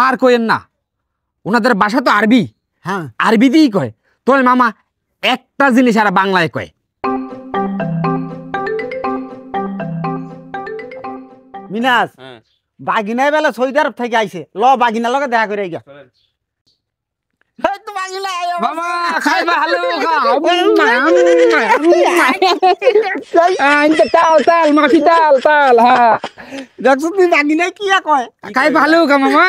আর কইেন না, ওনাদের ভাষা তো আরবি। হ্যাঁ, আরবিতেই কয়। তোর মামা একটা জিনিস আর বাংলায় কয়। মিনাজ বাগিনায় বেলা সৌদি আরব থেকে আইছে, ল বাগিনার লগে দেখা করে গিয়া। মামা খাইবা হালুকা তাল মাফি তাল তাল। হ্যাঁ দেখছো তুই বাগিনায় কি কয়, খাইবা হালুকা মামা।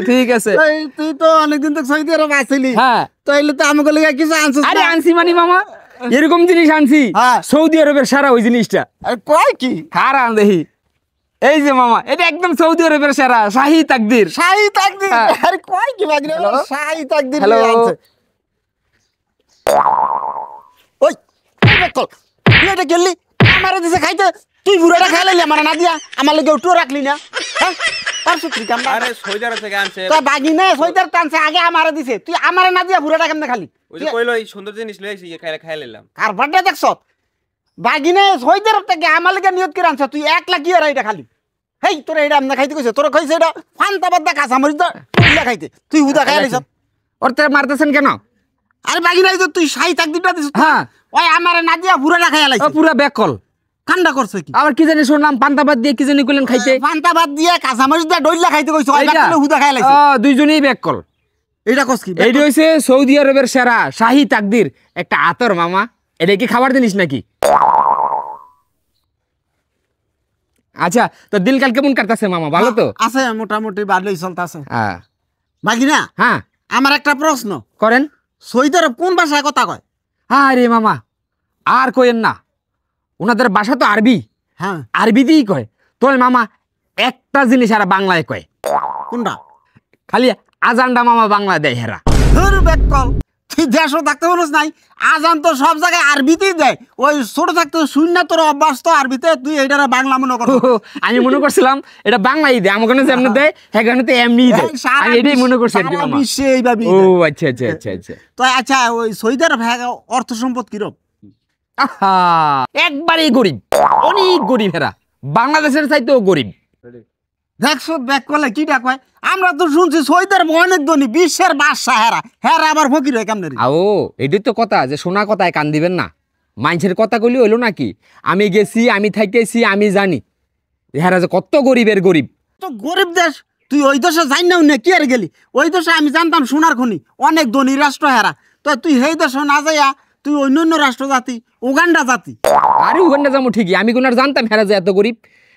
ঠিক আছে, তুই তো অনেকদিন তো সৌদি আরব আসলি। হ্যাঁ তাইলে তো আমাকে লেগে কিছু আনছিস। আরে আনছি মানে মামা এরকম জিনিস আনছি, সৌদি আরবের সারা ওই জিনিসটা। কয় কি খারাপ দেখি, এই যে মামা এটা একদম সৌদি আরবের সেরা শাহী তাকদীর। শাহী তাকদীর? আরে কয় কি বাগিনা শাহী তাকদীর আনছে। ওই বেকল তুই এটা গেলি আমারে দিছে খাইতে, তুই বুড়াটা খাইলি আমার না দিয়া, আমার লগে উঠো রাখলি না। হ্যাঁ তার সত্যি কাম। আরে সৌদি আরব থেকে আনছে তো বাগিনা সৌদি আরব টানছে আগে আমারে দিছে, তুই আমারে না দিয়া বুড়াটা কেমনে খালি? ওই যে কইলো এই সুন্দর জিনিস লই আইছি, খাই লইলাম। কারবারটা দেখছ বাগিনা সৌদি আরব থেকে আমার লগে নিয়ত করে আনছে, তুই 1 লাখ কি আর এটা খালি? হেই তোরা এটা আমনা খাইতে কইছে, তোরা কইছে এটা ফান্তা বাদ্দা কাঁচা মরিচ দা খাইতে, তুই হুদা খাই আইছ। ওর তো মারতেছেন কেন? আরে বাগিনাই তো তুই শাহী তাকদীরটা দিছ। হ্যাঁ ওই আমারে না দিয়া বুড়াটা খাই আইছ। পুরা বেকল ঠান্ডা করছে কি? আবার কি জানি শুনলাম পান্তাবাদ দিয়ে কি জানি কইলেন খাইতে। পান্তাবাদ দিয়ে কাঁচা মরিচ দা ডইলা খাইতে কইছ, ওই বাকলে হুদা খাই আইছ। দুইজনেই বেকল। এটা কস কি? এইটা হইছে সৌদি আরবের সেরা শাহী তাকদীর একটা আতর মামা। এটা কি খাবার জিনিস নাকি? আচ্ছা তো দিনকাল কেমন কাটতেছে মামা? ভালো তো আছে, মোটামুটি ভালোই চলতেছে। হ্যাঁ বাগিনা হ্যাঁ আমার একটা প্রশ্ন করেন। সৌদি আরব কোন ভাষায় কথা কয়? আরে মামা আর কইেন না, ওনাদের ভাষা তো আরবি। হ্যাঁ, আরবিতেই কয়। তোর মামা একটা জিনিস আর বাংলায় কয়। কোনটা? খালি আজানটা মামা বাংলা দেয় হেরা। ধুর বেকল, তুই দেশও থাকতে পারিস নাই, আজান তো সব জায়গায় আরবিতেই দেয়। ওই ছোট থাকতে শূন্য তোর অভ্যাস তো আরবিতে, তুই এইটারে বাংলা মনে কর। আমি মনে করছিলাম এটা বাংলাই দেয়, আমার কাছে যেমন দেয় সেখানে তো এমনি দেয়, আমি এটাই মনে করছি আর কি মামা। বিশ্বে এইভাবে। ও আচ্ছা আচ্ছা আচ্ছা আচ্ছা। তো আচ্ছা ওই সৌদি আরব অর্থ সম্পদ কিরকম? আহা একবারেই গরিব, অনেক গরিব হেরা, বাংলাদেশের চাইতেও গরিব। দেখছো বেকলে কিটা কয়? আমরা তো শুনছি সৌদি আরব অনেক ধনী, বিশ্বের বাদশা হেরা, হেরা আবার ফকির হয় কেমনে? আও এটাই তো কথা, যে শোনা কথায় কান দিবেন না। মানুষের কথা কইলি হইলো নাকি? আমি গেছি, আমি থাইতেছি, আমি জানি হেরা যে কত গরিবের গরিব। তো গরিব দেশ, তুই ওই দেশে যাই না কি আর গেলি? ওই দেশে আমি জানতাম সোনার খনি, অনেক ধনী রাষ্ট্র হেরা। তো তুই সেই দেশে না যাইয়া তুই অন্য রাষ্ট্র জাতি, উগান্ডা জাতি। আরে উগান্ডা যাবো ঠিকই, আমি কোন আর জানতাম হেরা যে এত গরিব।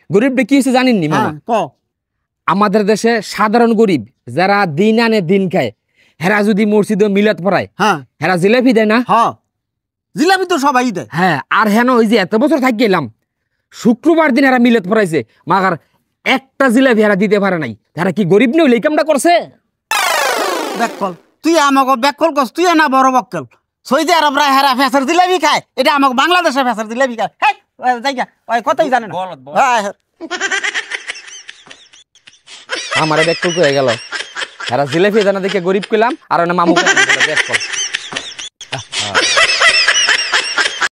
গরিবটা কি হচ্ছে জানেননি মামা? আমাদের দেশে সাধারণ গরিব যারা দিন আনে দিন খায়, হেরা যদি মসজিদে মিলাদ পড়ায়, হ্যাঁ হেরা জিলাপি দেয় না? হ্যাঁ জিলাপি তো সবাই দেয়। হ্যাঁ আর হেন ওই যে এত বছর থাকি গেলাম, শুক্রবার দিন হেরা মিলাদ পড়াইছে, মাগার একটা জিলাপি হেরা দিতে পারে নাই। হেরা কি গরিব নইলে এই কামটা করছে? বেকল তুই আমাকে বেকল কস, তুই না বড় বক্কল। সৌদি আরবরা হেরা ফেসার জিলাপি খায়, এটা আমাকে বাংলাদেশে ফেসার জিলাপি খায়। হ্যাঁ জায়গা ওই কথাই জানে না। আমার ব্যাগ হয়ে গেল, হেরা জিলাপি জানা দেখে গরিব কইলাম, আর মামু